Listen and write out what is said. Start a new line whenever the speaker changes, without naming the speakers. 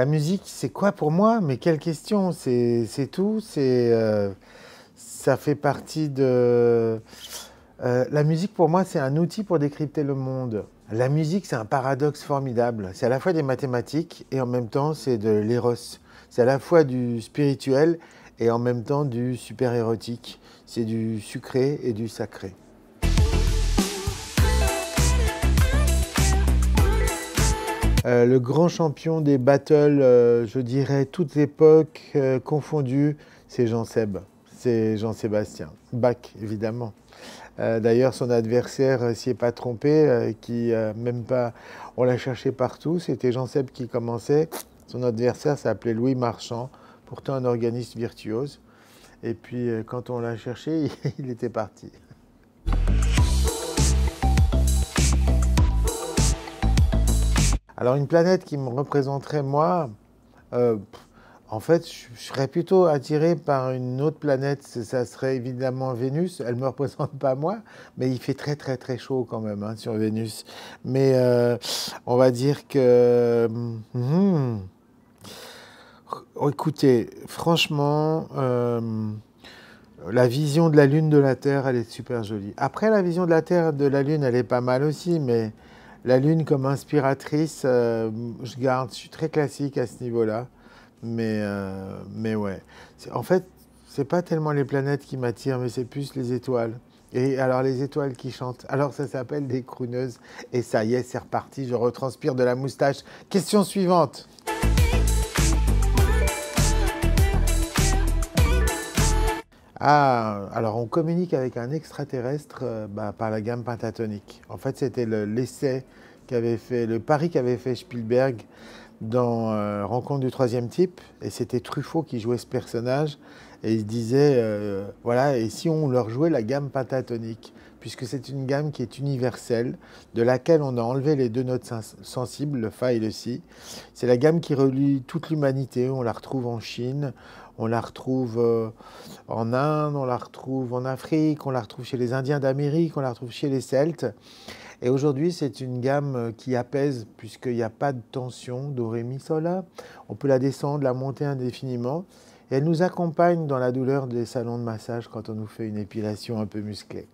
La musique, c'est quoi pour moi? Mais quelle question? C'est tout. Ça fait partie de. La musique, pour moi, c'est un outil pour décrypter le monde. La musique, c'est un paradoxe formidable. C'est à la fois des mathématiques et en même temps, c'est de l'éros. C'est à la fois du spirituel et en même temps du super érotique. C'est du sucré et du sacré. Le grand champion des battles, je dirais toute époque confondue, c'est Jean Seb. C'est Jean-Sébastien. Bach, évidemment. D'ailleurs, son adversaire s'y est pas trompé, même pas, on l'a cherché partout. C'était Jean Seb qui commençait. Son adversaire s'appelait Louis Marchand, pourtant un organiste virtuose. Et puis, quand on l'a cherché, il était parti. Alors, une planète qui me représenterait, moi, euh, en fait, je serais plutôt attiré par une autre planète. Ça serait évidemment Vénus. Elle ne me représente pas moi, mais il fait très très très chaud quand même hein, sur Vénus. Mais on va dire que... écoutez, franchement, la vision de la Lune de la Terre, elle est super jolie. Après, la vision de la Terre de la Lune, elle est pas mal aussi, mais la Lune comme inspiratrice, je suis très classique à ce niveau-là. Mais ouais. En fait, c'est pas tellement les planètes qui m'attirent, mais c'est plus les étoiles. Et alors, les étoiles qui chantent. Alors, ça s'appelle des crooneuses. Et ça y est, c'est reparti. Je retranspire de la moustache. Question suivante. Ah, alors on communique avec un extraterrestre par la gamme pentatonique. En fait, c'était l'essai qu'avait fait, le pari qu'avait fait Spielberg dans Rencontre du troisième type, et c'était Truffaut qui jouait ce personnage, et il disait, voilà, et si on leur jouait la gamme pentatonique, puisque c'est une gamme qui est universelle, de laquelle on a enlevé les deux notes sensibles, le fa et le si. C'est la gamme qui relie toute l'humanité, on la retrouve en Chine, on la retrouve en Inde, on la retrouve en Afrique, on la retrouve chez les Indiens d'Amérique, on la retrouve chez les Celtes. Et aujourd'hui, c'est une gamme qui apaise, puisqu'il n'y a pas de tension, do, ré, mi, sol, la. On peut la descendre, la monter indéfiniment. Et elle nous accompagne dans la douleur des salons de massage quand on nous fait une épilation un peu musclée.